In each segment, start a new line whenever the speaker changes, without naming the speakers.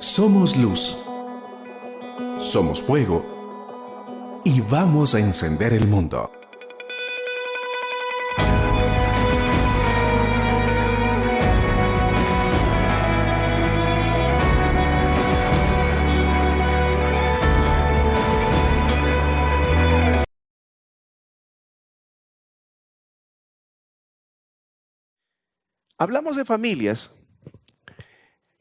Somos luz, somos fuego y vamos a encender el mundo.
Hablamos de familias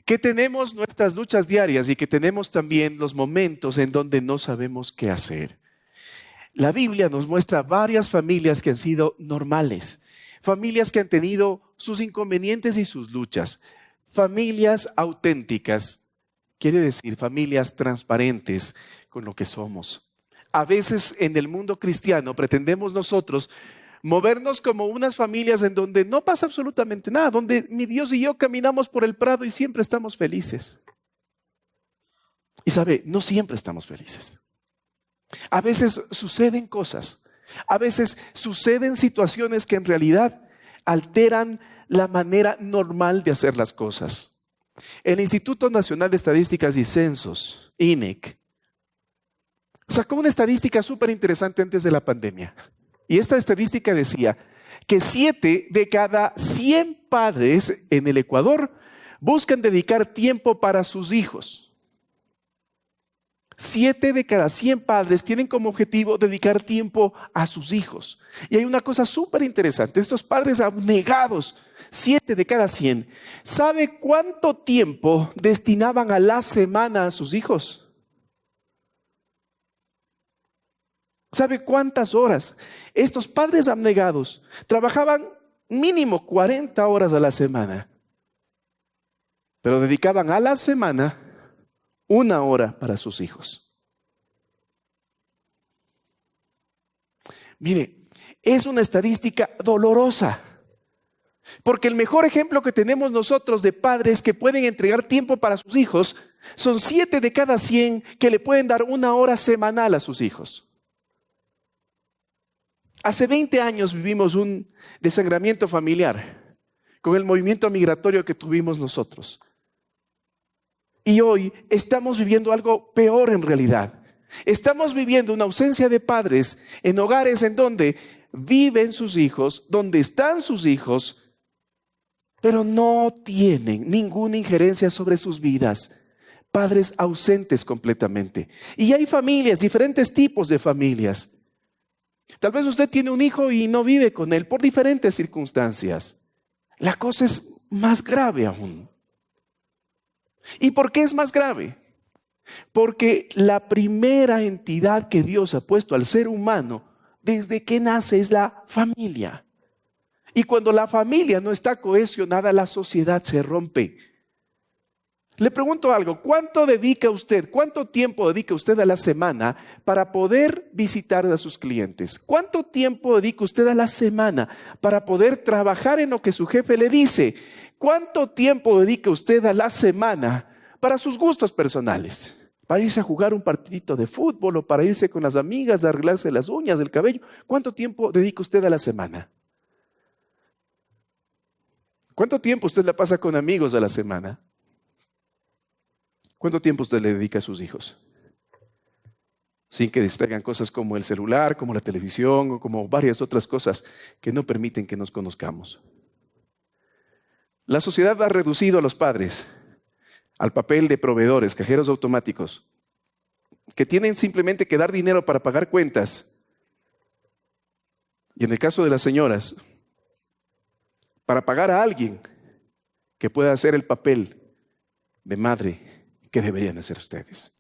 que tenemos nuestras luchas diarias y que tenemos también los momentos en donde no sabemos qué hacer. La Biblia nos muestra varias familias que han sido normales, familias que han tenido sus inconvenientes y sus luchas, familias auténticas, quiere decir familias transparentes con lo que somos. A veces en el mundo cristiano pretendemos nosotros movernos como unas familias en donde no pasa absolutamente nada, donde mi Dios y yo caminamos por el prado y siempre estamos felices. Y sabe, no siempre estamos felices. A veces suceden cosas, a veces suceden situaciones que en realidad alteran la manera normal de hacer las cosas. El Instituto Nacional de Estadísticas y Censos, INEC, sacó una estadística súper interesante antes de la pandemia. Y esta estadística decía que 7 de cada 100 padres en el Ecuador buscan dedicar tiempo para sus hijos. 7 de cada 100 padres tienen como objetivo dedicar tiempo a sus hijos. Y hay una cosa súper interesante. Estos padres abnegados, 7 de cada 100, ¿sabe cuánto tiempo destinaban a la semana a sus hijos? ¿Sabe cuántas horas? Estos padres abnegados trabajaban mínimo 40 horas a la semana, pero dedicaban a la semana 1 hora para sus hijos. Mire, es una estadística dolorosa, porque el mejor ejemplo que tenemos nosotros de padres que pueden entregar tiempo para sus hijos son 7 de cada 100 que le pueden dar 1 hora semanal a sus hijos. Hace 20 años vivimos un desangramiento familiar con el movimiento migratorio que tuvimos nosotros. Y hoy estamos viviendo algo peor en realidad. Estamos viviendo una ausencia de padres en hogares en donde viven sus hijos, donde están sus hijos, pero no tienen ninguna injerencia sobre sus vidas. Padres ausentes completamente. Y hay familias, diferentes tipos de familias. Tal vez usted tiene un hijo y no vive con él por diferentes circunstancias. La cosa es más grave aún. ¿Y por qué es más grave? Porque la primera entidad que Dios ha puesto al ser humano desde que nace es la familia. Y cuando la familia no está cohesionada, la sociedad se rompe. Le pregunto algo, ¿cuánto tiempo dedica usted a la semana para poder visitar a sus clientes? ¿Cuánto tiempo dedica usted a la semana para poder trabajar en lo que su jefe le dice? ¿Cuánto tiempo dedica usted a la semana para sus gustos personales? Para irse a jugar un partidito de fútbol o para irse con las amigas a arreglarse las uñas, el cabello. ¿Cuánto tiempo dedica usted a la semana? ¿Cuánto tiempo usted la pasa con amigos a la semana? ¿Cuánto tiempo usted le dedica a sus hijos? Sin que distraigan cosas como el celular, como la televisión o como varias otras cosas que no permiten que nos conozcamos. La sociedad ha reducido a los padres al papel de proveedores, cajeros automáticos, que tienen simplemente que dar dinero para pagar cuentas. Y en el caso de las señoras, para pagar a alguien que pueda hacer el papel de madre que deberían hacer ustedes.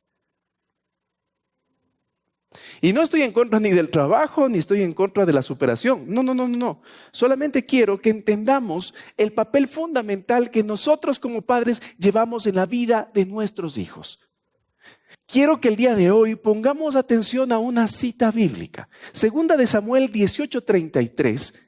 Y no estoy en contra ni del trabajo, ni estoy en contra de la superación. No. Solamente quiero que entendamos el papel fundamental que nosotros como padres llevamos en la vida de nuestros hijos. Quiero que el día de hoy pongamos atención a una cita bíblica. Segunda de Samuel 18:33.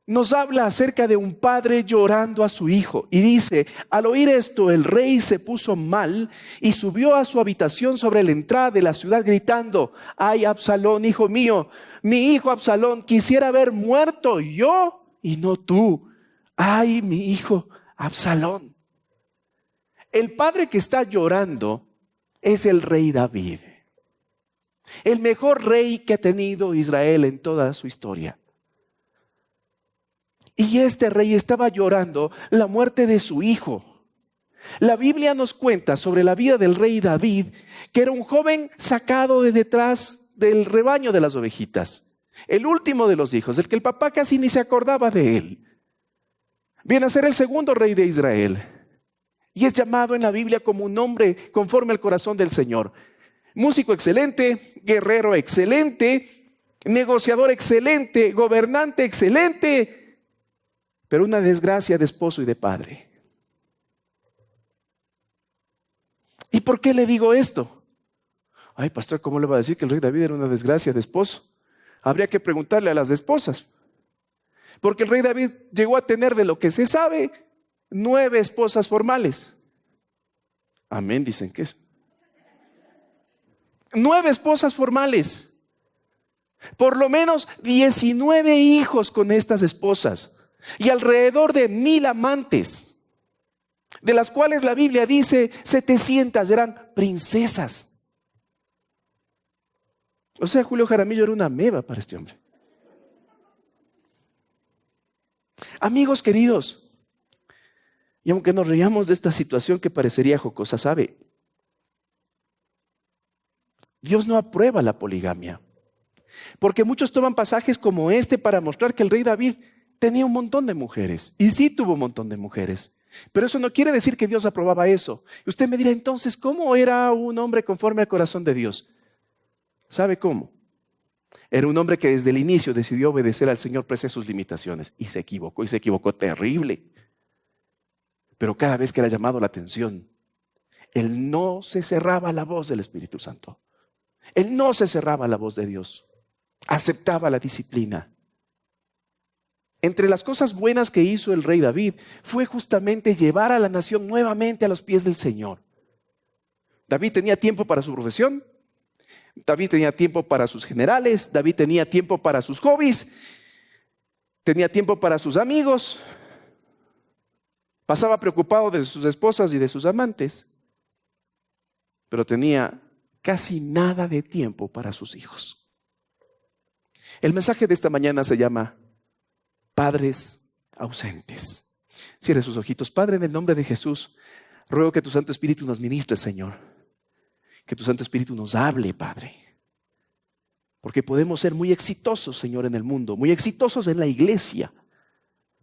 Nos habla acerca de un padre llorando a su hijo y dice: al oír esto, el rey se puso mal y subió a su habitación sobre la entrada de la ciudad gritando: ay, Absalón, hijo mío, mi hijo Absalón, quisiera haber muerto yo y no tú. Ay, mi hijo Absalón. el padre que está llorando es el rey David, el mejor rey que ha tenido Israel en toda su historia. Y este rey estaba llorando la muerte de su hijo. La Biblia nos cuenta sobre la vida del rey David, que era un joven sacado de detrás del rebaño de las ovejitas, el último de los hijos, el que el papá casi ni se acordaba de él. Viene a ser el segundo rey de Israel y es llamado en la Biblia como un hombre conforme al corazón del Señor. Músico excelente, guerrero excelente, negociador excelente, gobernante excelente, pero una desgracia de esposo y de padre. ¿Y por qué le digo esto? Ay, pastor, ¿cómo le va a decir que el rey David era una desgracia de esposo? Habría que preguntarle a las esposas. Porque el rey David llegó a tener, de lo que se sabe, 9 esposas formales. Amén, dicen que es. 9 esposas formales. Por lo menos 19 hijos con estas esposas. Y alrededor de 1000 amantes. De las cuales la Biblia dice 700 eran princesas. O sea, Julio Jaramillo era una ameba para este hombre. Amigos queridos, y aunque nos reíamos de esta situación que parecería jocosa, ¿sabe? Dios no aprueba la poligamia. Porque muchos toman pasajes como este para mostrar que el rey David tenía un montón de mujeres. Y sí tuvo un montón de mujeres. Pero eso no quiere decir que Dios aprobaba eso. Y usted me dirá, entonces, ¿cómo era un hombre conforme al corazón de Dios? ¿Sabe cómo? Era un hombre que desde el inicio decidió obedecer al Señor pese a sus limitaciones. Y se equivocó terrible. Pero cada vez que era llamado la atención, él no se cerraba a la voz del Espíritu Santo. Él no se cerraba a la voz de Dios. Aceptaba la disciplina. Entre las cosas buenas que hizo el rey David fue justamente llevar a la nación nuevamente a los pies del Señor. David tenía tiempo para su profesión. David tenía tiempo para sus generales. David tenía tiempo para sus hobbies. Tenía tiempo para sus amigos. Pasaba preocupado de sus esposas y de sus amantes. Pero tenía casi nada de tiempo para sus hijos. El mensaje de esta mañana se llama Padres ausentes. Cierre sus ojitos. Padre, en el nombre de Jesús, ruego que tu Santo Espíritu nos ministre, Señor. Que tu Santo Espíritu nos hable, Padre. Porque podemos ser muy exitosos, Señor, en el mundo, muy exitosos en la iglesia.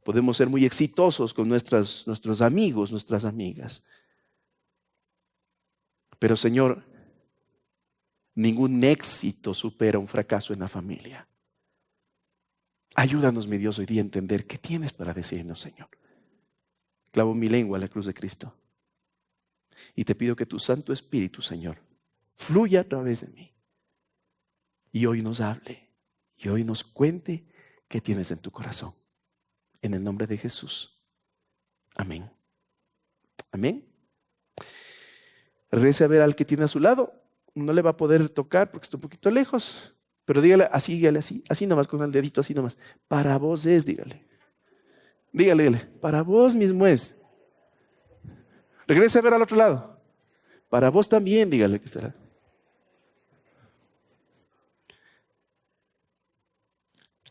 Podemos ser muy exitosos con nuestros amigos, nuestras amigas. Pero, Señor, ningún éxito supera un fracaso en la familia. Ayúdanos, mi Dios, hoy día a entender qué tienes para decirnos, Señor. Clavo mi lengua a la cruz de Cristo. Y te pido que tu Santo Espíritu, Señor, fluya a través de mí. Y hoy nos hable. Y hoy nos cuente qué tienes en tu corazón. En el nombre de Jesús. Amén. Amén. Regrese a ver al que tiene a su lado. No le va a poder tocar porque está un poquito lejos. Pero dígale así nomás con el dedito, así nomás. Para vos es, dígale. Dígale, para vos mismo es. Regrese a ver al otro lado. Para vos también, dígale que estará.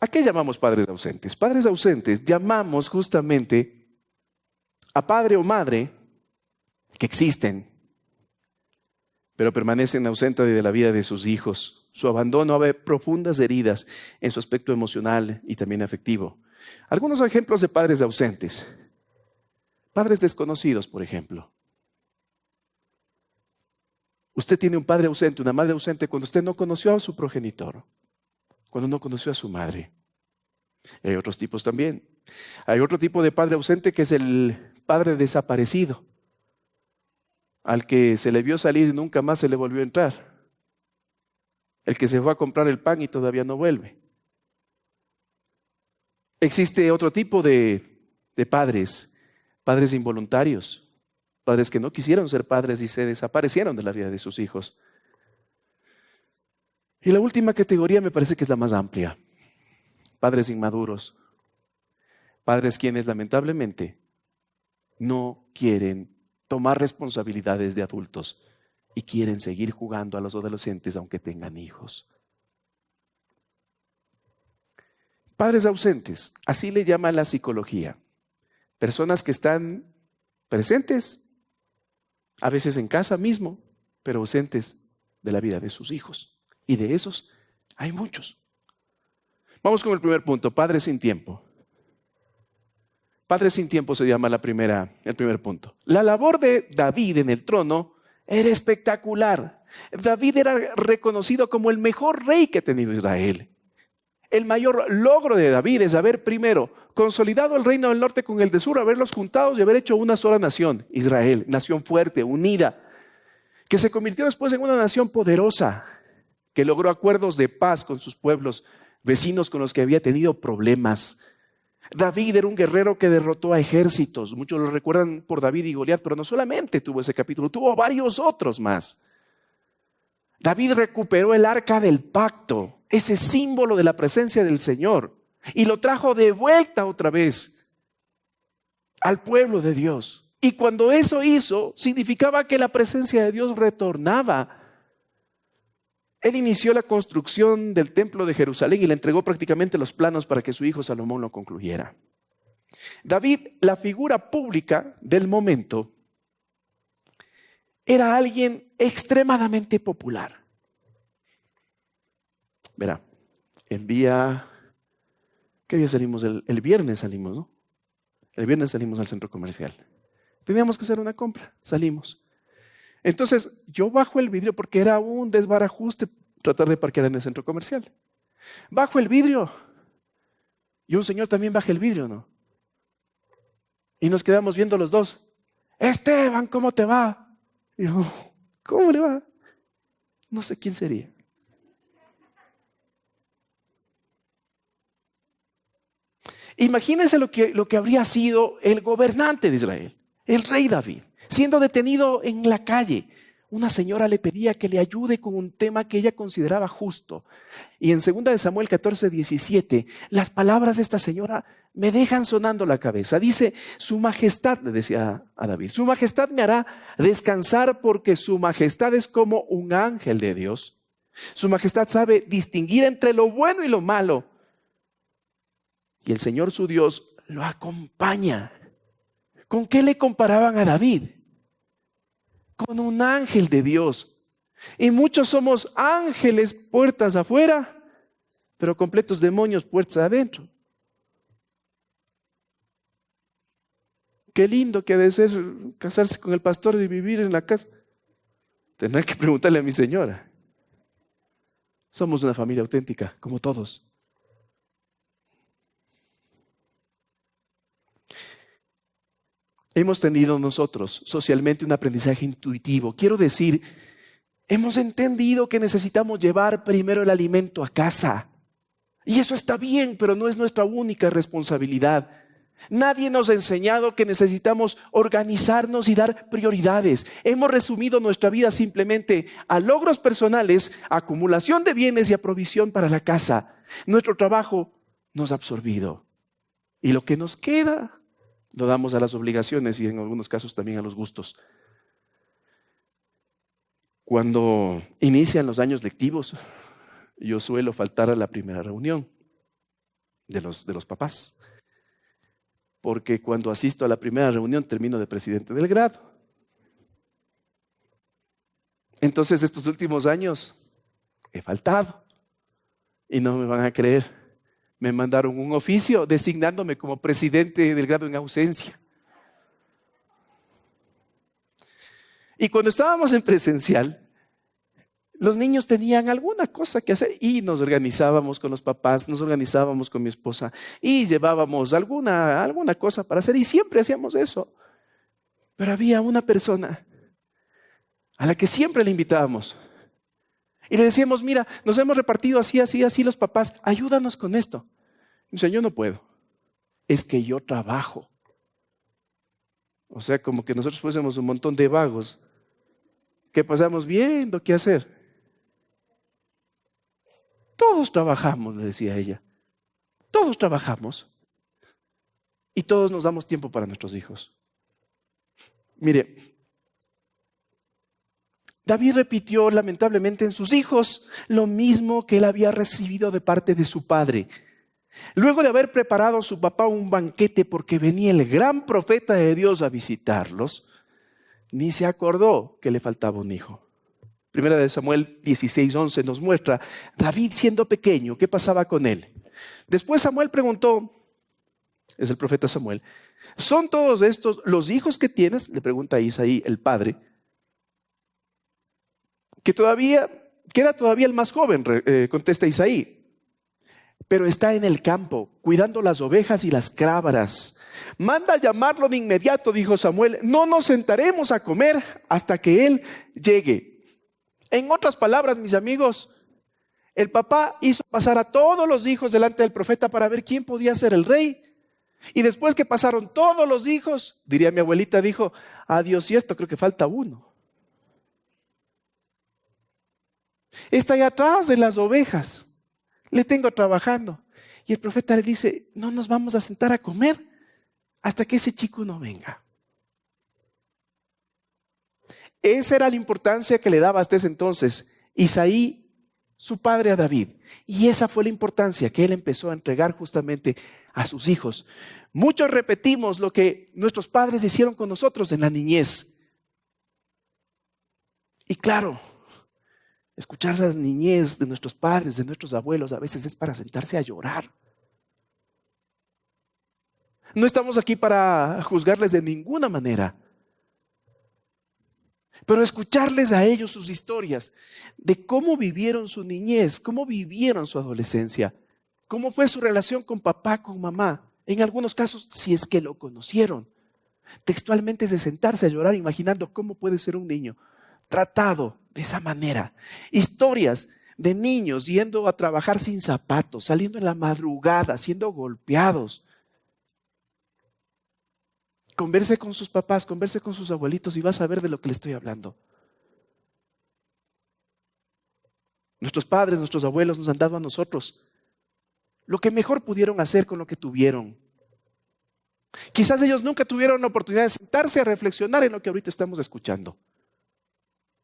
¿A qué llamamos padres ausentes? Padres ausentes llamamos justamente a padre o madre que existen, pero permanecen ausentes de la vida de sus hijos. Su abandono abre profundas heridas en su aspecto emocional y también afectivo. Algunos ejemplos de padres ausentes. Padres desconocidos, por ejemplo. Usted tiene un padre ausente, una madre ausente cuando usted no conoció a su progenitor, cuando no conoció a su madre. Hay otros tipos también. Hay otro tipo de padre ausente que es el padre desaparecido, al que se le vio salir y nunca más se le volvió a entrar. El que se fue a comprar el pan y todavía no vuelve. Existe otro tipo de padres, padres involuntarios, padres que no quisieron ser padres y se desaparecieron de la vida de sus hijos. Y la última categoría me parece que es la más amplia. Padres inmaduros, padres quienes lamentablemente no quieren tomar responsabilidades de adultos y quieren seguir jugando a los adolescentes aunque tengan hijos. Padres ausentes, así le llama la psicología. Personas que están presentes, a veces en casa mismo, pero ausentes de la vida de sus hijos. Y de esos hay muchos. Vamos con el primer punto, padres sin tiempo. Padres sin tiempo se llama el primer punto. La labor de David en el trono era espectacular. David era reconocido como el mejor rey que ha tenido Israel. El mayor logro de David es haber primero consolidado el reino del norte con el del sur, haberlos juntados y haber hecho una sola nación, Israel, nación fuerte, unida, que se convirtió después en una nación poderosa, que logró acuerdos de paz con sus pueblos vecinos con los que había tenido problemas. David era un guerrero que derrotó a ejércitos. Muchos lo recuerdan por David y Goliat, pero no solamente tuvo ese capítulo, tuvo varios otros más. David recuperó el arca del pacto, ese símbolo de la presencia del Señor, y lo trajo de vuelta otra vez al pueblo de Dios. Y cuando eso hizo, significaba que la presencia de Dios retornaba. Él inició la construcción del templo de Jerusalén y le entregó prácticamente los planos para que su hijo Salomón lo concluyera. David, la figura pública del momento, era alguien extremadamente popular. Verá, ¿qué día salimos? El viernes salimos, ¿no? El viernes salimos al centro comercial. Teníamos que hacer una compra, salimos. Entonces yo bajo el vidrio porque era un desbarajuste tratar de parquear en el centro comercial. Bajo el vidrio y un señor también baja el vidrio, ¿no? Y nos quedamos viendo los dos. Esteban, ¿cómo te va? Y yo, ¿cómo le va? No sé quién sería. Imagínense lo que habría sido el gobernante de Israel, el rey David, siendo detenido en la calle. Una señora le pedía que le ayude con un tema que ella consideraba justo. Y en 2 de Samuel 14:17, las palabras de esta señora me dejan sonando la cabeza. Dice, su majestad, le decía a David, su majestad me hará descansar porque su majestad es como un ángel de Dios. Su majestad sabe distinguir entre lo bueno y lo malo. Y el Señor su Dios lo acompaña. ¿Con qué le comparaban a David? Con un ángel de Dios. Y muchos somos ángeles puertas afuera, pero completos demonios puertas adentro. Qué lindo que ha de ser casarse con el pastor y vivir en la casa. Tendré que preguntarle a mi señora. Somos una familia auténtica, como todos. Hemos tenido nosotros socialmente un aprendizaje intuitivo. Quiero decir, hemos entendido que necesitamos llevar primero el alimento a casa. Y eso está bien, pero no es nuestra única responsabilidad. Nadie nos ha enseñado que necesitamos organizarnos y dar prioridades. Hemos resumido nuestra vida simplemente a logros personales, a acumulación de bienes y a provisión para la casa. Nuestro trabajo nos ha absorbido. Y lo que nos queda lo damos a las obligaciones y en algunos casos también a los gustos. Cuando inician los años lectivos, yo suelo faltar a la primera reunión de los papás. Porque cuando asisto a la primera reunión termino de presidente del grado. Entonces estos últimos años he faltado. Y no me van a creer. Me mandaron un oficio designándome como presidente del grado en ausencia. Y cuando estábamos en presencial, los niños tenían alguna cosa que hacer y nos organizábamos con los papás, nos organizábamos con mi esposa y llevábamos alguna cosa para hacer y siempre hacíamos eso. Pero había una persona a la que siempre le invitábamos y le decíamos, mira, nos hemos repartido así los papás, ayúdanos con esto. Y dice, yo no puedo, es que yo trabajo. O sea, como que nosotros fuésemos un montón de vagos que pasamos viendo qué hacer. Todos trabajamos, le decía ella. Todos trabajamos. Y todos nos damos tiempo para nuestros hijos. Mire, David repitió lamentablemente en sus hijos lo mismo que él había recibido de parte de su padre. Luego de haber preparado a su papá un banquete porque venía el gran profeta de Dios a visitarlos, ni se acordó que le faltaba un hijo. Primera de Samuel 16:11 nos muestra David siendo pequeño, ¿qué pasaba con él? Después Samuel preguntó, es el profeta Samuel, ¿son todos estos los hijos que tienes? Le pregunta a Isaí, el padre, que queda todavía el más joven, contesta Isaí. Pero está en el campo, cuidando las ovejas y las cabras. Manda a llamarlo de inmediato, dijo Samuel. No nos sentaremos a comer hasta que él llegue. En otras palabras, mis amigos, el papá hizo pasar a todos los hijos delante del profeta para ver quién podía ser el rey. Y después que pasaron todos los hijos, diría mi abuelita, dijo, adiós, y esto creo que falta uno. Está ahí atrás de las ovejas. Le tengo trabajando. Y el profeta le dice, no nos vamos a sentar a comer hasta que ese chico no venga. Esa era la importancia que le daba hasta ese entonces Isaí, su padre, a David. Y esa fue la importancia que él empezó a entregar justamente a sus hijos. Muchos repetimos lo que nuestros padres hicieron con nosotros en la niñez. Y claro, escuchar la niñez de nuestros padres, de nuestros abuelos, a veces es para sentarse a llorar. No estamos aquí para juzgarles de ninguna manera, pero escucharles a ellos sus historias de cómo vivieron su niñez, cómo vivieron su adolescencia, cómo fue su relación con papá, con mamá. En algunos casos, si es que lo conocieron. Textualmente es de sentarse a llorar imaginando cómo puede ser un niño tratado de esa manera. Historias de niños yendo a trabajar sin zapatos, saliendo en la madrugada, siendo golpeados. Converse con sus papás, converse con sus abuelitos y vas a ver de lo que le estoy hablando. Nuestros padres, nuestros abuelos nos han dado a nosotros lo que mejor pudieron hacer con lo que tuvieron. Quizás ellos nunca tuvieron la oportunidad de sentarse a reflexionar en lo que ahorita estamos escuchando,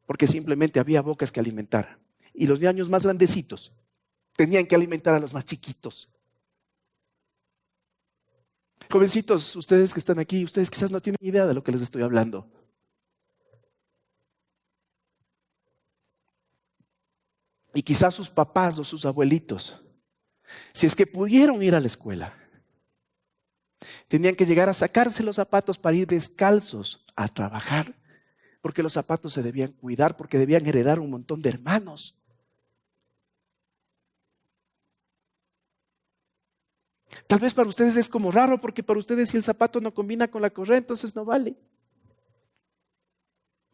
porque simplemente había bocas que alimentar. Y los niños más grandecitos tenían que alimentar a los más chiquitos. Jovencitos, ustedes que están aquí, ustedes quizás no tienen idea de lo que les estoy hablando. Y quizás sus papás o sus abuelitos, si es que pudieron ir a la escuela, tenían que llegar a sacarse los zapatos para ir descalzos a trabajar, porque los zapatos se debían cuidar, porque debían heredar un montón de hermanos. Tal vez para ustedes es como raro, porque para ustedes si el zapato no combina con la correa, entonces no vale.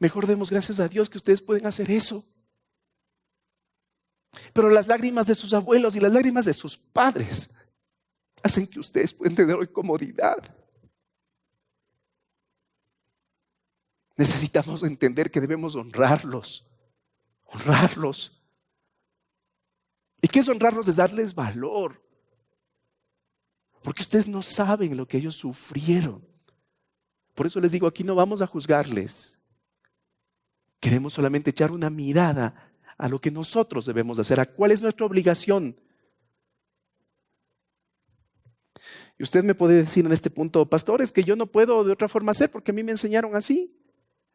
Mejor demos gracias a Dios que ustedes pueden hacer eso. Pero las lágrimas de sus abuelos y las lágrimas de sus padres hacen que ustedes puedan tener hoy comodidad. Necesitamos entender que debemos honrarlos. Honrarlos. ¿Y qué es honrarlos? Es darles valor. Porque ustedes no saben lo que ellos sufrieron. Por eso les digo, aquí no vamos a juzgarles. Queremos solamente echar una mirada a lo que nosotros debemos hacer, a cuál es nuestra obligación. Y usted me puede decir en este punto, pastor, es que yo no puedo de otra forma hacer porque a mí me enseñaron así.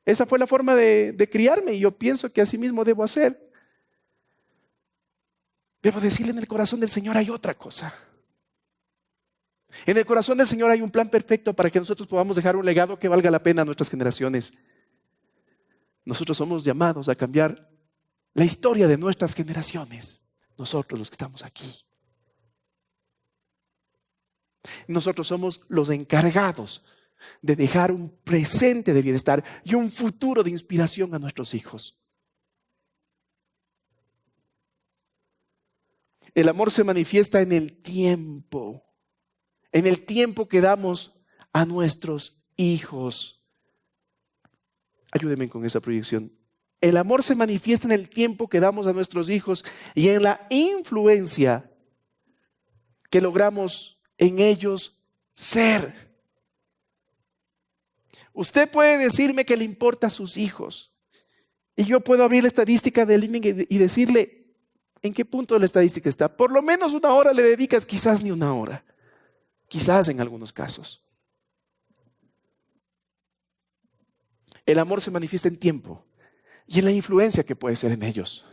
Esa fue la forma de criarme y yo pienso que así mismo debo hacer. Debo decirle, en el corazón del Señor hay otra cosa. En el corazón del Señor hay un plan perfecto para que nosotros podamos dejar un legado que valga la pena a nuestras generaciones. Nosotros somos llamados a cambiar la historia de nuestras generaciones. Nosotros los que estamos aquí. Nosotros somos los encargados de dejar un presente de bienestar y un futuro de inspiración a nuestros hijos. El amor se manifiesta en el tiempo que damos a nuestros hijos. Ayúdenme con esa proyección. El amor se manifiesta en el tiempo que damos a nuestros hijos y en la influencia que logramos en ellos ser. Usted puede decirme que le importa a sus hijos Y yo puedo abrir la estadística del living y decirle en qué punto de la estadística está. Por lo menos 1 hora le dedicas, quizás ni 1 hora. Quizás en algunos casos. El amor se manifiesta en tiempo y en la influencia que puede ser en ellos.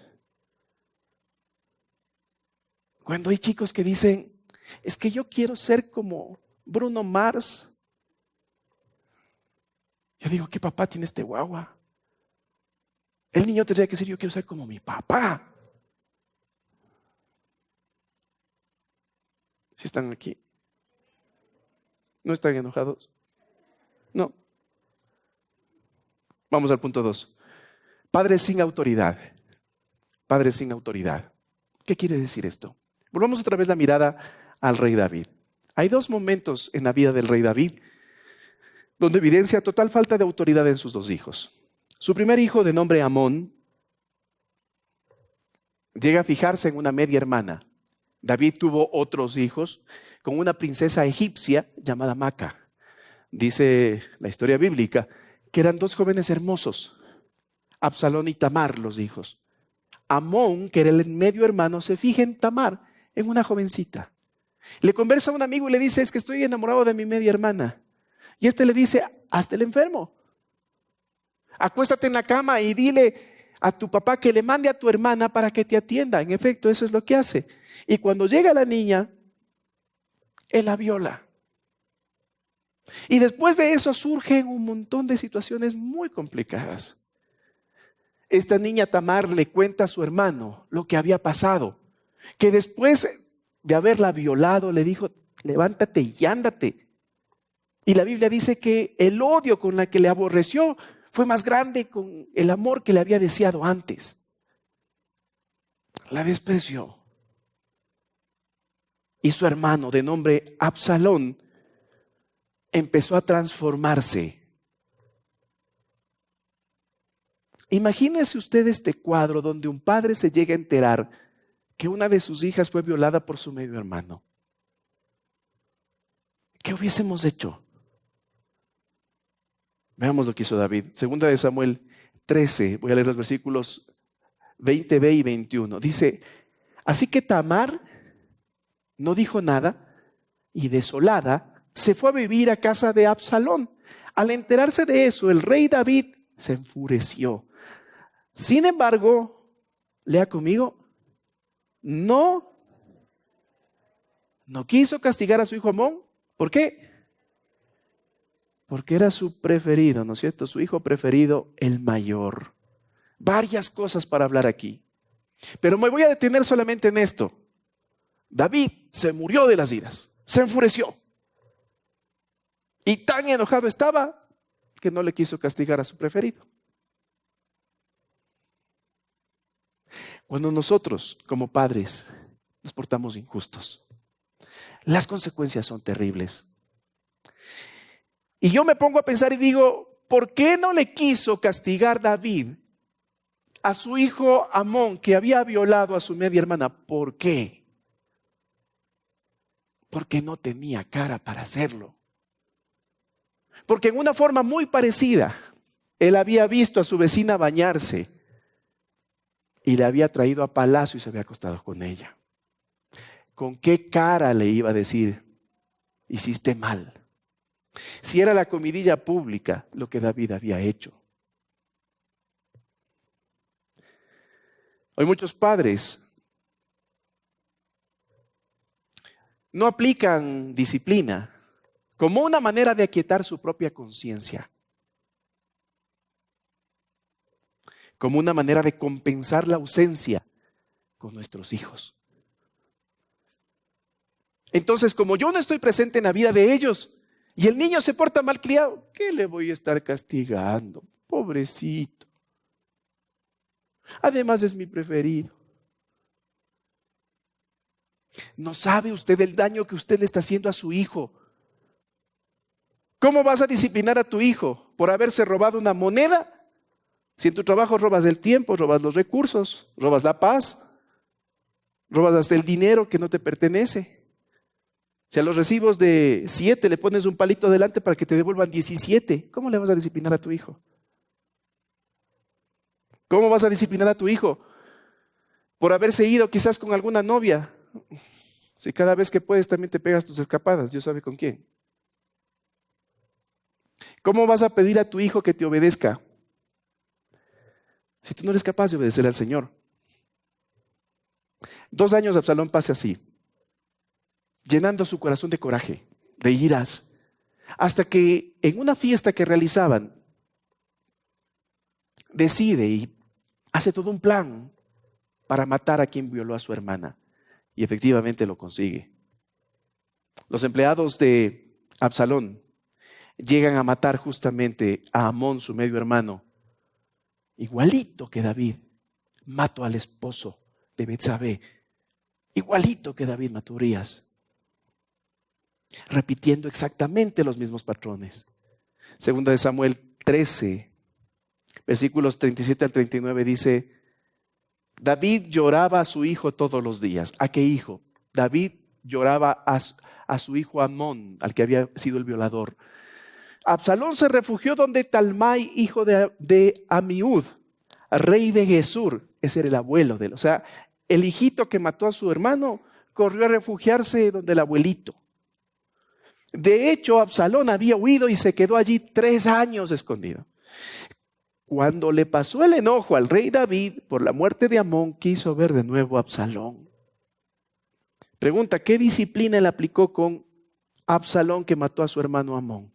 Cuando hay chicos que dicen, es que yo quiero ser como Bruno Mars. Yo digo, ¿qué papá tiene este guagua? El niño tendría que decir, yo quiero ser como mi papá. ¿Sí están aquí? ¿No están enojados? No. Vamos al punto 2. Padres sin autoridad. Padres sin autoridad. ¿Qué quiere decir esto? Volvamos otra vez la mirada al rey David. Hay 2 momentos en la vida del rey David donde evidencia total falta de autoridad en sus 2 hijos. Su primer hijo, de nombre Amón, llega a fijarse en una media hermana. David tuvo otros hijos con una princesa egipcia llamada Maca. Dice la historia bíblica que eran 2 jóvenes hermosos, Absalón y Tamar, los hijos. Amón, que era el medio hermano, se fija en Tamar, en una jovencita. Le conversa a un amigo y le dice, es que estoy enamorado de mi media hermana. Y este le dice, hazte el enfermo. Acuéstate en la cama y dile a tu papá que le mande a tu hermana para que te atienda. En efecto, eso es lo que hace. Y cuando llega la niña, él la viola. Y después de eso surgen un montón de situaciones muy complicadas. Esta niña Tamar le cuenta a su hermano lo que había pasado. Que después de haberla violado le dijo, levántate y ándate. Y la Biblia dice que el odio con la que le aborreció fue más grande con el amor que le había deseado antes. La despreció. Y su hermano, de nombre Absalón, empezó a transformarse. Imagínese usted este cuadro donde un padre se llega a enterar que una de sus hijas fue violada por su medio hermano. ¿Qué hubiésemos hecho? Veamos lo que hizo David. Segunda de Samuel 13, voy a leer los versículos 20b y 21. Dice, así que Tamar no dijo nada y desolada se fue a vivir a casa de Absalón. Al enterarse de eso, el rey David se enfureció. Sin embargo, lea conmigo, no quiso castigar a su hijo Amón. ¿Por qué? Porque era su preferido, ¿no es cierto? Su hijo preferido, el mayor. Varias cosas para hablar aquí. Pero me voy a detener solamente en esto. David se murió de las iras, se enfureció. Y tan enojado estaba que no le quiso castigar a su preferido. Cuando nosotros, como padres, nos portamos injustos, las consecuencias son terribles. Y yo me pongo a pensar y digo, ¿por qué no le quiso castigar David a su hijo Amón, que había violado a su media hermana? ¿Por qué? Porque no tenía cara para hacerlo. Porque en una forma muy parecida, él había visto a su vecina bañarse y le había traído a palacio y se había acostado con ella. ¿Con qué cara le iba a decir, hiciste mal? Si era la comidilla pública lo que David había hecho. Hoy muchos padres no aplican disciplina como una manera de aquietar su propia conciencia, como una manera de compensar la ausencia con nuestros hijos. Entonces, como yo no estoy presente en la vida de ellos y el niño se porta mal criado, ¿qué le voy a estar castigando? Pobrecito. Además es mi preferido. ¿No sabe usted el daño que usted le está haciendo a su hijo? ¿Cómo vas a disciplinar a tu hijo por haberse robado una moneda? Si en tu trabajo robas el tiempo, robas los recursos, robas la paz, robas hasta el dinero que no te pertenece. Si a los recibos de 7 le pones un palito adelante para que te devuelvan 17, ¿cómo le vas a disciplinar a tu hijo? ¿Cómo vas a disciplinar a tu hijo por haberse ido quizás con alguna novia? Si cada vez que puedes también te pegas tus escapadas, Dios sabe con quién. ¿Cómo vas a pedir a tu hijo que te obedezca si tú no eres capaz de obedecer al Señor? 2 años Absalón pasa así, llenando su corazón de coraje, de iras, hasta que en una fiesta que realizaban, decide y hace todo un plan para matar a quien violó a su hermana. Y efectivamente lo consigue. Los empleados de Absalón llegan a matar justamente a Amón, su medio hermano, igualito que David mató al esposo de Betsabé, igualito que David mató a Urías, repitiendo exactamente los mismos patrones. Segunda de Samuel 13, versículos 37 al 39 dice: David lloraba a su hijo todos los días. ¿A qué hijo? David lloraba a su hijo Amón, al que había sido el violador. Absalón se refugió donde Talmai, hijo de Amiud, rey de Gesur. Ese era el abuelo de él. O sea, el hijito que mató a su hermano corrió a refugiarse donde el abuelito. De hecho, Absalón había huido y se quedó allí 3 años escondido. Cuando le pasó el enojo al rey David por la muerte de Amón, quiso ver de nuevo a Absalón. Pregunta: ¿qué disciplina él aplicó con Absalón que mató a su hermano Amón?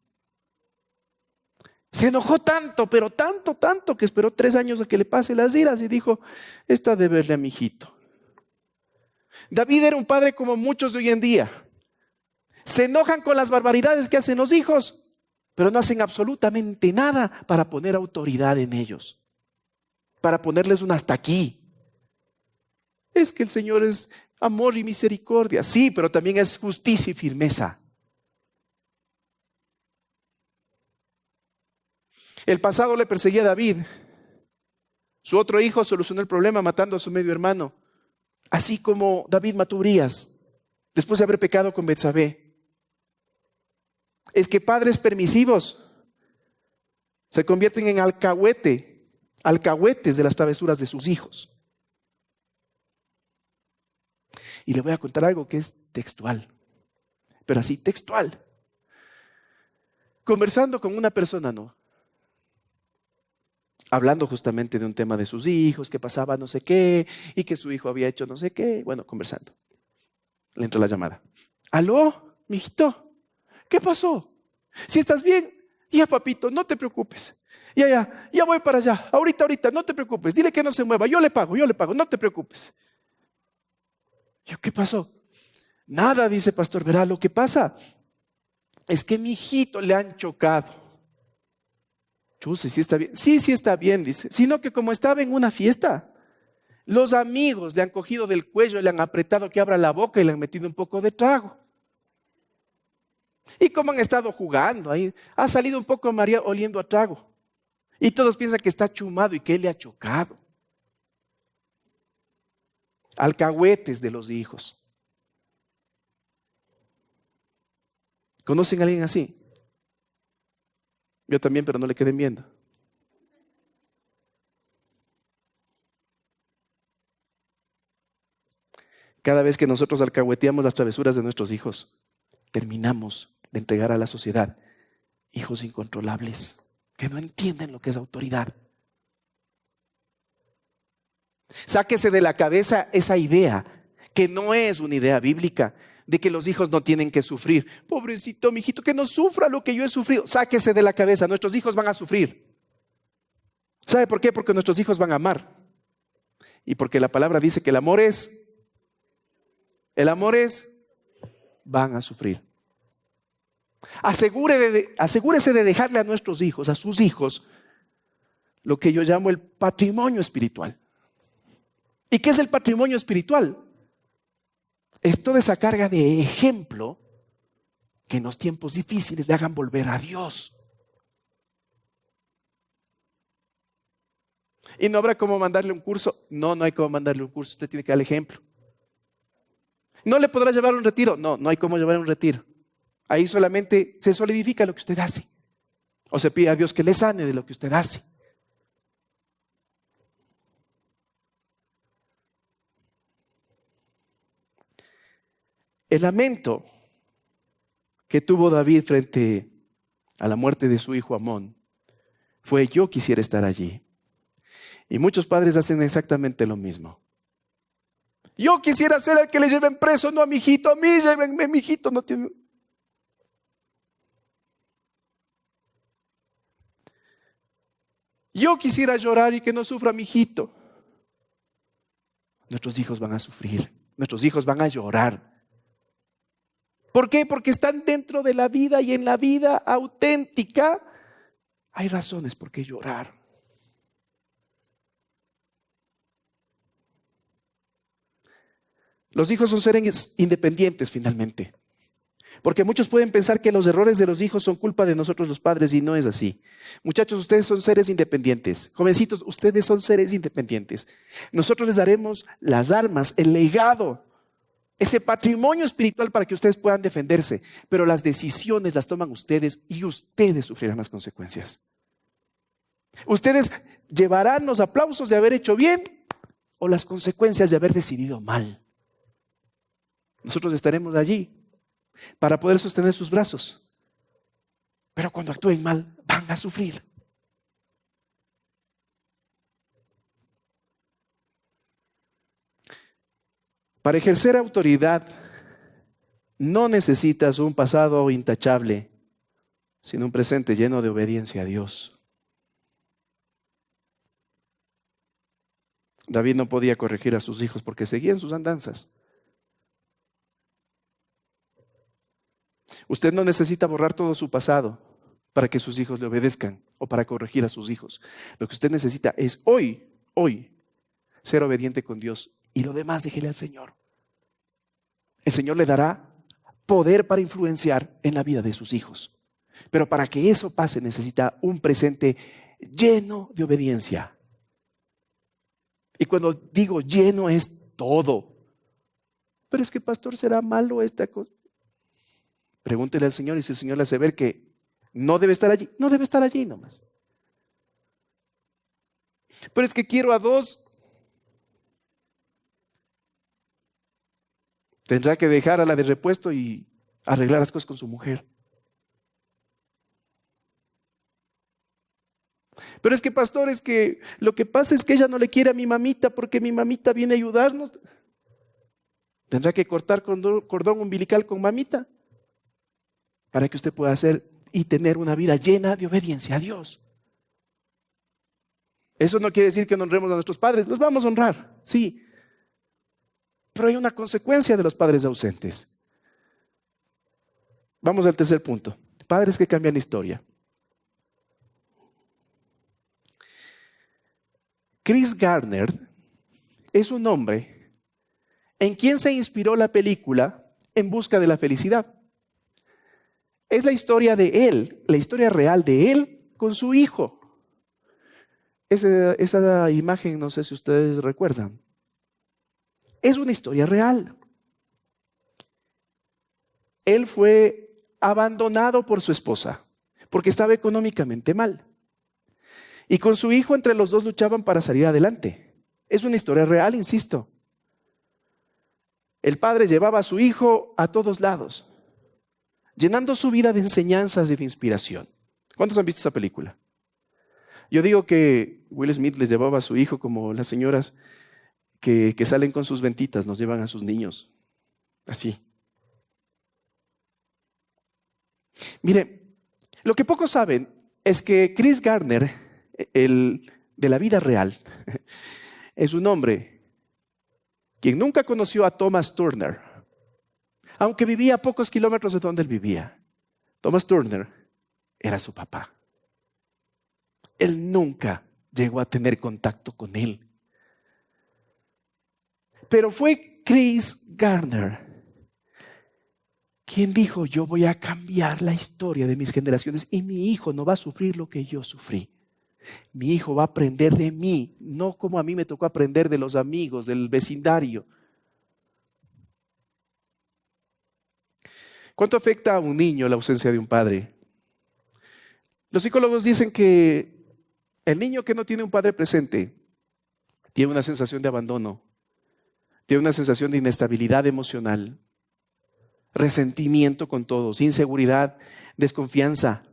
Se enojó tanto, pero tanto, que esperó 3 años a que le pase las iras y dijo: esta de verle a mi hijito. David era un padre como muchos de hoy en día. Se enojan con las barbaridades que hacen los hijos, pero no hacen absolutamente nada para poner autoridad en ellos, para ponerles un hasta aquí. Es que el Señor es amor y misericordia. Sí, pero también es justicia y firmeza. El pasado le perseguía a David. Su otro hijo solucionó el problema matando a su medio hermano, así como David mató a Urías después de haber pecado con Betsabé. Es que padres permisivos se convierten en alcahuetes de las travesuras de sus hijos. Y le voy a contar algo que es textual, pero así textual. Conversando con una persona, hablando justamente de un tema de sus hijos, que pasaba no sé qué, y que su hijo había hecho no sé qué. Bueno, conversando. Le entró la llamada. ¿Aló, mijito? ¿Qué pasó? Si estás bien, ya papito, no te preocupes. Ya voy para allá. Ahorita, no te preocupes. Dile que no se mueva. Yo le pago, no te preocupes. Yo, ¿qué pasó? Nada, dice pastor. Verá, lo que pasa es que mi hijito le han chocado. Chuse, sí está bien. Sí está bien, dice. Sino que como estaba en una fiesta, los amigos le han cogido del cuello, le han apretado que abra la boca y le han metido un poco de trago. Y como han estado jugando ahí, ha salido un poco María oliendo a trago. Y todos piensan que está chumado y que él le ha chocado. Alcahuetes de los hijos. ¿Conocen a alguien así? Yo también, pero no le queden viendo. Cada vez que nosotros alcahueteamos las travesuras de nuestros hijos, terminamos de entregar a la sociedad hijos incontrolables que no entienden lo que es autoridad. Sáquese de la cabeza esa idea, que no es una idea bíblica, de que los hijos no tienen que sufrir. Pobrecito, mijito, que no sufra lo que yo he sufrido. Sáquese de la cabeza, nuestros hijos van a sufrir. ¿Sabe por qué? Porque nuestros hijos van a amar. Y porque la palabra dice que el amor es, van a sufrir. Asegúrese de dejarle a nuestros hijos, a sus hijos, lo que yo llamo el patrimonio espiritual. ¿Y qué es el patrimonio espiritual? Es toda esa carga de ejemplo que en los tiempos difíciles le hagan volver a Dios. Y no habrá cómo mandarle un curso. No hay cómo mandarle un curso. Usted tiene que dar ejemplo. ¿No le podrá llevar a un retiro? No hay cómo llevar a un retiro. Ahí solamente se solidifica lo que usted hace. O se pide a Dios que le sane de lo que usted hace. El lamento que tuvo David frente a la muerte de su hijo Amón fue: yo quisiera estar allí. Y muchos padres hacen exactamente lo mismo. Yo quisiera ser el que le lleven preso, no a mi hijito. A mí llévenme, mi hijito no tiene. Yo quisiera llorar y que no sufra mi hijito. Nuestros hijos van a sufrir, nuestros hijos van a llorar. ¿Por qué? Porque están dentro de la vida, y en la vida auténtica hay razones por qué llorar. Los hijos son seres independientes finalmente. Porque muchos pueden pensar que los errores de los hijos son culpa de nosotros los padres, y no es así. Muchachos, ustedes son seres independientes. Jovencitos, ustedes son seres independientes. Nosotros les daremos las armas, el legado, ese patrimonio espiritual para que ustedes puedan defenderse. Pero las decisiones las toman ustedes, y ustedes sufrirán las consecuencias. Ustedes llevarán los aplausos de haber hecho bien o las consecuencias de haber decidido mal. Nosotros estaremos allí para poder sostener sus brazos. Pero cuando actúen mal, van a sufrir. Para ejercer autoridad, no necesitas un pasado intachable, sino un presente lleno de obediencia a Dios. David no podía corregir a sus hijos porque seguían sus andanzas. Usted no necesita borrar todo su pasado para que sus hijos le obedezcan o para corregir a sus hijos. Lo que usted necesita es hoy, ser obediente con Dios, y lo demás déjele al Señor. El Señor le dará poder para influenciar en la vida de sus hijos. Pero para que eso pase necesita un presente lleno de obediencia. Y cuando digo lleno es todo. Pero es que, pastor, ¿será malo esta cosa? Pregúntele al Señor, y si el Señor le hace ver que no debe estar allí, no debe estar allí nomás. Pero es que quiero a dos. Tendrá que dejar a la de repuesto y arreglar las cosas con su mujer. Pero es que, pastor, es que lo que pasa es que ella no le quiere a mi mamita porque mi mamita viene a ayudarnos. Tendrá que cortar cordón umbilical con mamita para que usted pueda hacer y tener una vida llena de obediencia a Dios. Eso no quiere decir que no honremos a nuestros padres. Los vamos a honrar, sí. Pero hay una consecuencia de los padres ausentes. Vamos al tercer punto. Padres que cambian la historia. Chris Gardner es un hombre en quien se inspiró la película En busca de la felicidad. Es la historia de él, la historia real de él con su hijo. Esa imagen, no sé si ustedes recuerdan. Es una historia real. Él fue abandonado por su esposa porque estaba económicamente mal. Y con su hijo, entre los dos luchaban para salir adelante. Es una historia real, insisto. El padre llevaba a su hijo a todos lados, llenando su vida de enseñanzas y de inspiración. ¿Cuántos han visto esa película? Yo digo que Will Smith les llevaba a su hijo como las señoras que salen con sus ventitas, nos llevan a sus niños. Así. Mire, lo que pocos saben es que Chris Gardner, el de la vida real, es un hombre quien nunca conoció a Thomas Turner, aunque vivía a pocos kilómetros de donde él vivía. Thomas Turner era su papá. Él nunca llegó a tener contacto con él. Pero fue Chris Gardner quien dijo: yo voy a cambiar la historia de mis generaciones y mi hijo no va a sufrir lo que yo sufrí. Mi hijo va a aprender de mí, no como a mí me tocó aprender de los amigos, del vecindario. ¿Cuánto afecta a un niño la ausencia de un padre? Los psicólogos dicen que el niño que no tiene un padre presente tiene una sensación de abandono, tiene una sensación de inestabilidad emocional, resentimiento con todos, inseguridad, desconfianza.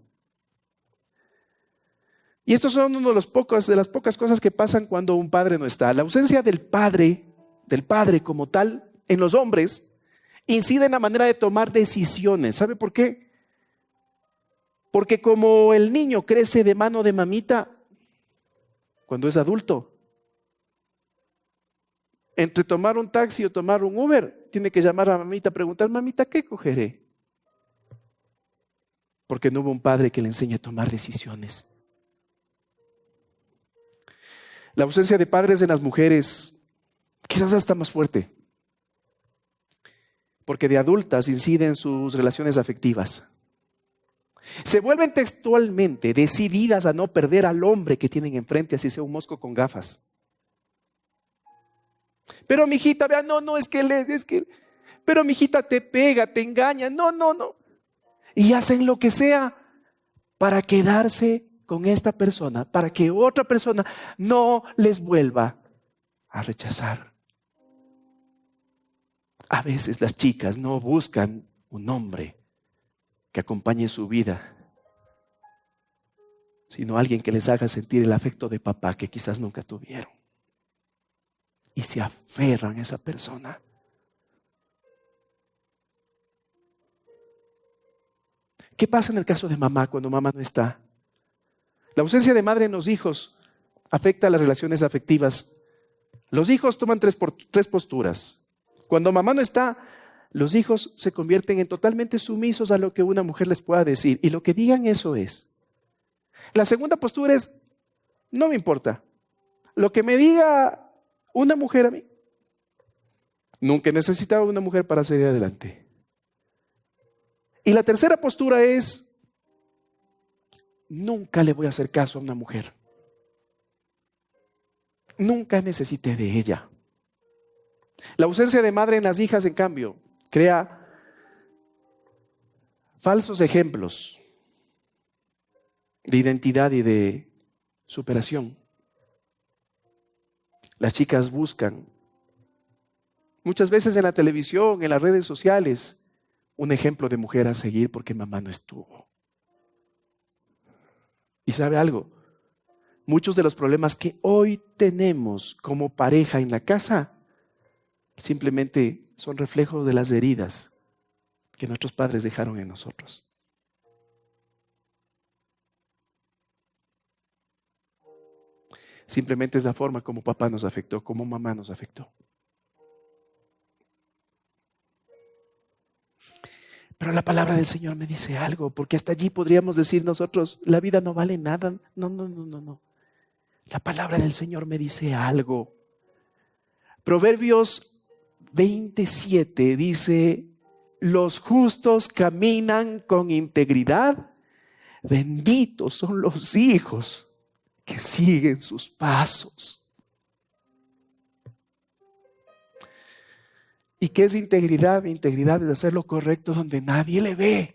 Y estos son uno de las pocas cosas que pasan cuando un padre no está. La ausencia del padre como tal, en los hombres, incide en la manera de tomar decisiones. ¿Sabe por qué? Porque como el niño crece de mano de mamita, cuando es adulto, entre tomar un taxi o tomar un Uber, tiene que llamar a mamita, preguntar, mamita, ¿qué cogeré? Porque no hubo un padre que le enseñe a tomar decisiones. La ausencia de padres en las mujeres quizás hasta más fuerte, porque de adultas incide en sus relaciones afectivas. Se vuelven textualmente decididas a no perder al hombre que tienen enfrente, así sea un mosco con gafas. Pero mijita, vea, no, es que él es que... Pero mijita te pega, te engaña, no. Y hacen lo que sea para quedarse con esta persona, para que otra persona no les vuelva a rechazar. A veces las chicas no buscan un hombre que acompañe su vida, sino alguien que les haga sentir el afecto de papá que quizás nunca tuvieron. Y se aferran a esa persona. ¿Qué pasa en el caso de mamá cuando mamá no está? La ausencia de madre en los hijos afecta a las relaciones afectivas. Los hijos toman tres posturas. Cuando mamá no está, los hijos se convierten en totalmente sumisos a lo que una mujer les pueda decir. Y lo que digan, eso es. La segunda postura es, no me importa. Lo que me diga una mujer a mí. Nunca he necesitado una mujer para salir adelante. Y la tercera postura es, nunca le voy a hacer caso a una mujer. Nunca necesité de ella. La ausencia de madre en las hijas, en cambio, crea falsos ejemplos de identidad y de superación. Las chicas buscan, muchas veces en la televisión, en las redes sociales, un ejemplo de mujer a seguir porque mamá no estuvo. ¿Y sabe algo? Muchos de los problemas que hoy tenemos como pareja en la casa simplemente son reflejos de las heridas que nuestros padres dejaron en nosotros. Simplemente es la forma como papá nos afectó, como mamá nos afectó. Pero la palabra del Señor me dice algo, porque hasta allí podríamos decir nosotros, la vida no vale nada. No. La palabra del Señor me dice algo. Proverbios 27 dice, los justos caminan con integridad, benditos son los hijos que siguen sus pasos. ¿Y qué es integridad? Integridad es hacer lo correcto donde nadie le ve.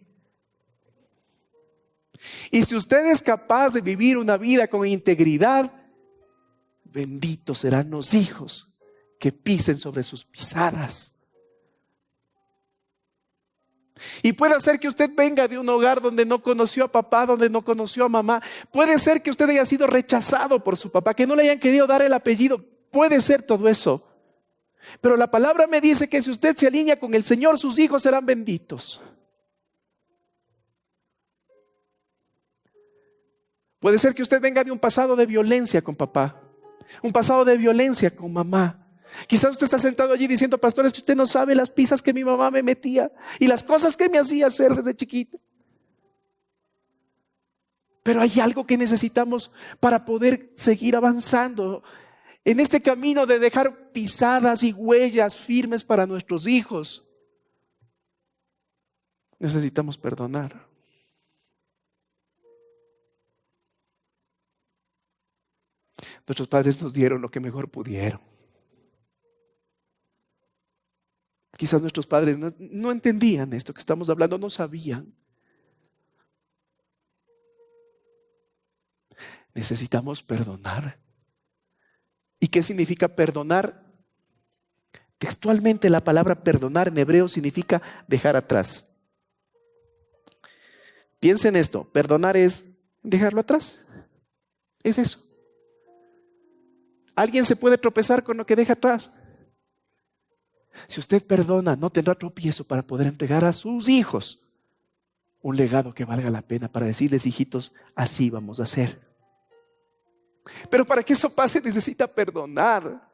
Y si usted es capaz de vivir una vida con integridad, benditos serán los hijos que pisen sobre sus pisadas. Y puede ser que usted venga de un hogar donde no conoció a papá, donde no conoció a mamá. Puede ser que usted haya sido rechazado por su papá, que no le hayan querido dar el apellido. Puede ser todo eso. Pero la palabra me dice que si usted se alinea con el Señor, sus hijos serán benditos. Puede ser que usted venga de un pasado de violencia con papá, un pasado de violencia con mamá. Quizás usted está sentado allí diciendo, pastor, es que usted no sabe las pisas que mi mamá me metía y las cosas que me hacía hacer desde chiquita. Pero hay algo que necesitamos para poder seguir avanzando en este camino de dejar pisadas y huellas firmes para nuestros hijos. Necesitamos perdonar. Nuestros padres nos dieron lo que mejor pudieron. Quizás nuestros padres no entendían esto que estamos hablando, no sabían. Necesitamos perdonar. ¿Y qué significa perdonar? Textualmente la palabra perdonar en hebreo significa dejar atrás. Piensa en esto, perdonar es dejarlo atrás. Es eso. ¿Alguien se puede tropezar con lo que deja atrás? Si usted perdona, no tendrá tropiezo para poder entregar a sus hijos un legado que valga la pena para decirles, hijitos, así vamos a hacer. Pero para que eso pase necesita perdonar.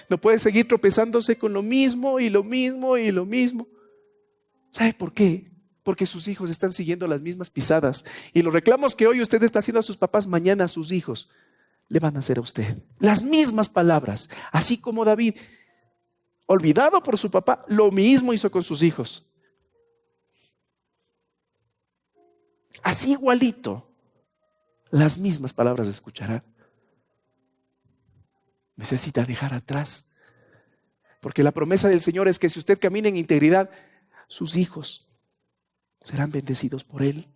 No puede seguir tropezándose con lo mismo y lo mismo y lo mismo. ¿Sabe por qué? Porque sus hijos están siguiendo las mismas pisadas. Y los reclamos que hoy usted está haciendo a sus papás, mañana a sus hijos le van a hacer a usted. Las mismas palabras. Así como David, olvidado por su papá, lo mismo hizo con sus hijos. Así igualito, las mismas palabras escuchará. Necesita dejar atrás. Porque la promesa del Señor es que si usted camina en integridad, sus hijos serán bendecidos por Él.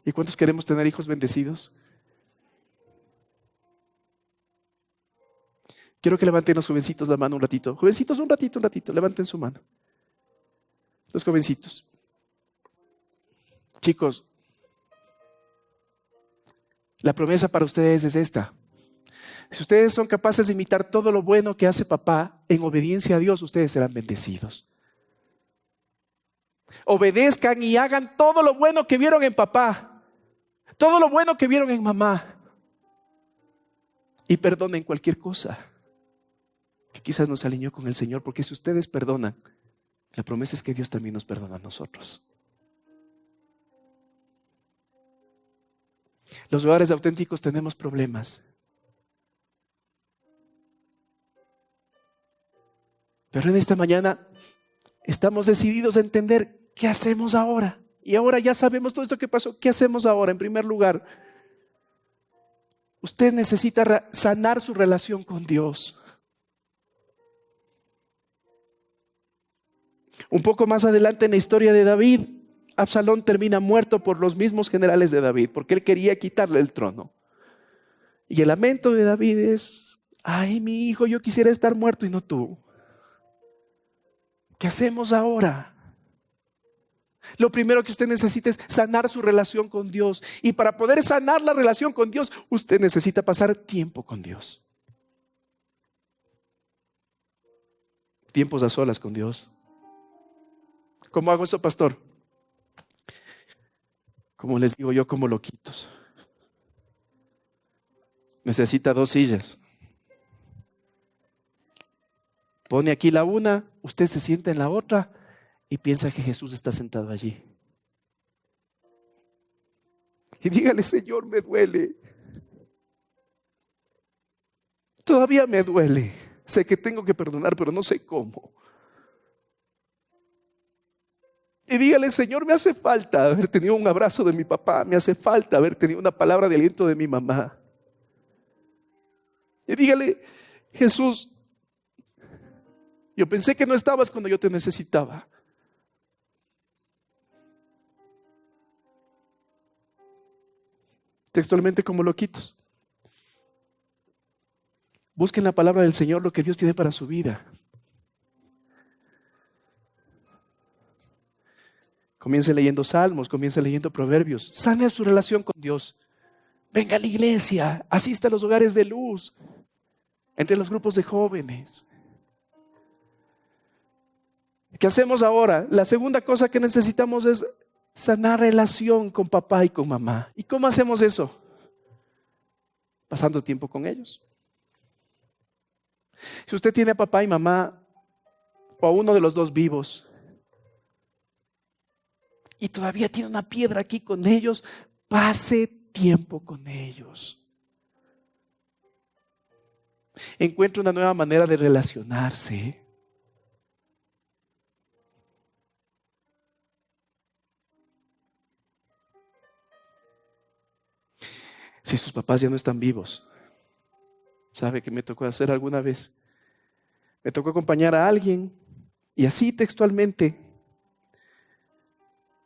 ¿Y cuántos queremos tener hijos bendecidos? Quiero que levanten los jovencitos la mano un ratito. Jovencitos, un ratito, levanten su mano. Los jovencitos. Chicos, la promesa para ustedes es esta. Si ustedes son capaces de imitar todo lo bueno que hace papá en obediencia a Dios, ustedes serán bendecidos. Obedezcan y hagan todo lo bueno que vieron en papá, todo lo bueno que vieron en mamá, y perdonen cualquier cosa que quizás nos alineó con el Señor, porque si ustedes perdonan, la promesa es que Dios también nos perdona a nosotros. Los hogares auténticos tenemos problemas, pero en esta mañana estamos decididos a entender qué hacemos ahora. Y ahora ya sabemos todo esto que pasó. ¿Qué hacemos ahora? En primer lugar, usted necesita sanar su relación con Dios. Un poco más adelante en la historia de David, Absalón termina muerto por los mismos generales de David, porque él quería quitarle el trono. Y el lamento de David es: ay, mi hijo, yo quisiera estar muerto y no tú. ¿Qué hacemos ahora? Lo primero que usted necesita es sanar su relación con Dios. Y para poder sanar la relación con Dios, usted necesita pasar tiempo con Dios. Tiempos a solas con Dios. ¿Cómo hago eso, pastor? Como les digo yo, como loquitos. Necesita 2 sillas. Pone aquí la una, usted se sienta en la otra y piensa que Jesús está sentado allí. Y dígale: Señor, me duele. Todavía me duele. Sé que tengo que perdonar, pero no sé cómo. Y dígale: Señor, me hace falta haber tenido un abrazo de mi papá. Me hace falta haber tenido una palabra de aliento de mi mamá. Y dígale: Jesús, yo pensé que no estabas cuando yo te necesitaba. Textualmente, como loquitos. Busquen la palabra del Señor, lo que Dios tiene para su vida. Comience leyendo Salmos, comience leyendo Proverbios. Sane su relación con Dios. Venga a la iglesia, asista a los hogares de luz, entre los grupos de jóvenes. ¿Qué hacemos ahora? La segunda cosa que necesitamos es sanar relación con papá y con mamá. ¿Y cómo hacemos eso? Pasando tiempo con ellos. Si usted tiene a papá y mamá, o a uno de los dos vivos, y todavía tiene una piedra aquí con ellos, pase tiempo con ellos. Encuentre una nueva manera de relacionarse. Si sus papás ya no están vivos, ¿sabe qué me tocó hacer alguna vez? Me tocó acompañar a alguien y así textualmente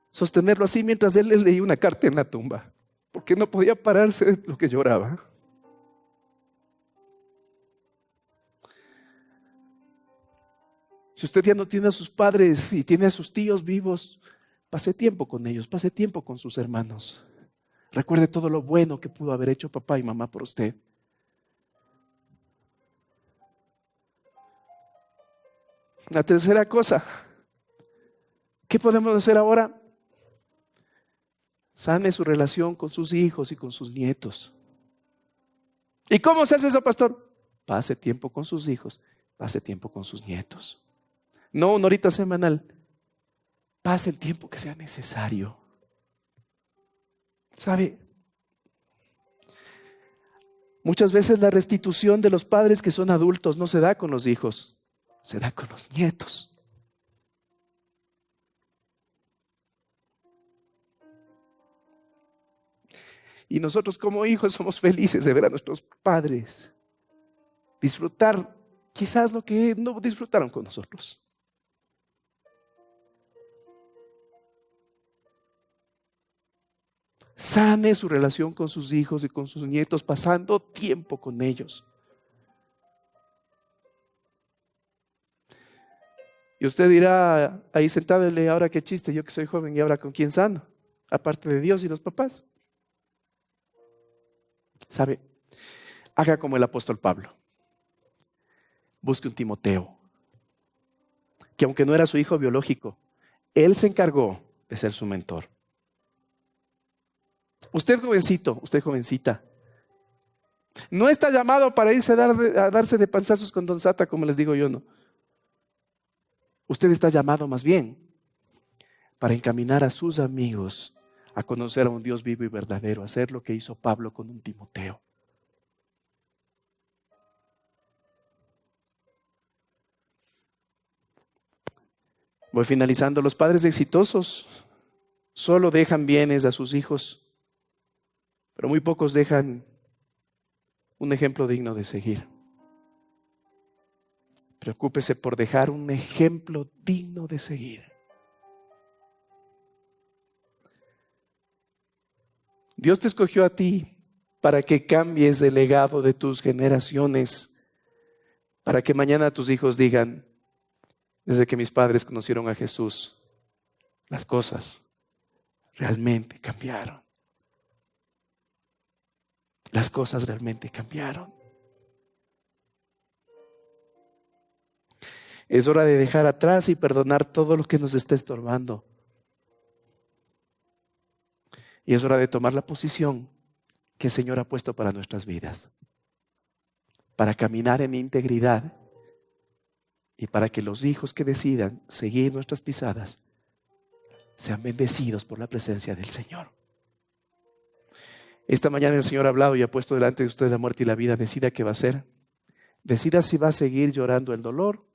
sostenerlo así mientras él le leía una carta en la tumba. porque no podía pararse de lo que lloraba. Si usted ya no tiene a sus padres y tiene a sus tíos vivos, pase tiempo con ellos, pase tiempo con sus hermanos. Recuerde todo lo bueno que pudo haber hecho papá y mamá por usted. La tercera cosa, ¿qué podemos hacer ahora? Sane su relación con sus hijos y con sus nietos. ¿Y cómo se hace eso, pastor? Pase tiempo con sus hijos, pase tiempo con sus nietos. No una horita semanal, pase el tiempo que sea necesario. ¿Sabe? Muchas veces la restitución de los padres que son adultos no se da con los hijos, se da con los nietos. Y nosotros como hijos somos felices de ver a nuestros padres disfrutar quizás lo que no disfrutaron con nosotros. Sane su relación con sus hijos y con sus nietos, pasando tiempo con ellos. Y usted dirá, ahí sentado, ahora qué chiste, yo que soy joven, y ahora con quién sano, aparte de Dios y los papás. ¿Sabe? Haga como el apóstol Pablo. Busque un Timoteo, que aunque no era su hijo biológico, él se encargó de ser su mentor. Usted jovencito, usted jovencita, no está llamado para irse a darse de panzazos con Don Sata, como les digo yo, no. Usted está llamado más bien para encaminar a sus amigos a conocer a un Dios vivo y verdadero, a hacer lo que hizo Pablo con un Timoteo. Voy finalizando. Los padres exitosos solo dejan bienes a sus hijos, pero muy pocos dejan un ejemplo digno de seguir. Preocúpese por dejar un ejemplo digno de seguir. Dios te escogió a ti para que cambies el legado de tus generaciones, para que mañana tus hijos digan, desde que mis padres conocieron a Jesús, las cosas realmente cambiaron. Las cosas realmente cambiaron. Es hora de dejar atrás y perdonar todo lo que nos está estorbando. Y es hora de tomar la posición que el Señor ha puesto para nuestras vidas, para caminar en integridad y para que los hijos que decidan seguir nuestras pisadas sean bendecidos por la presencia del Señor. Esta mañana el Señor ha hablado y ha puesto delante de usted la muerte y la vida. Decida qué va a hacer. Decida si va a seguir llorando el dolor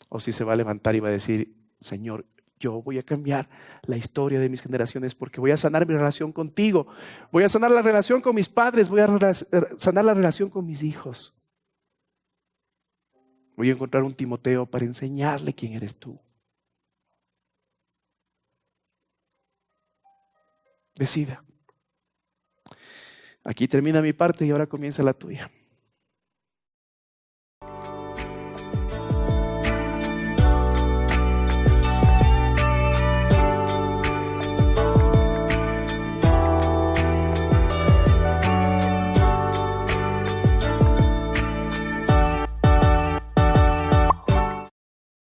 o si se va a levantar y va a decir, Señor, yo voy a cambiar la historia de mis generaciones porque voy a sanar mi relación contigo. Voy a sanar la relación con mis padres. Voy a sanar la relación con mis hijos. Voy a encontrar un Timoteo para enseñarle quién eres tú. Decida. Aquí termina mi parte y ahora comienza la tuya.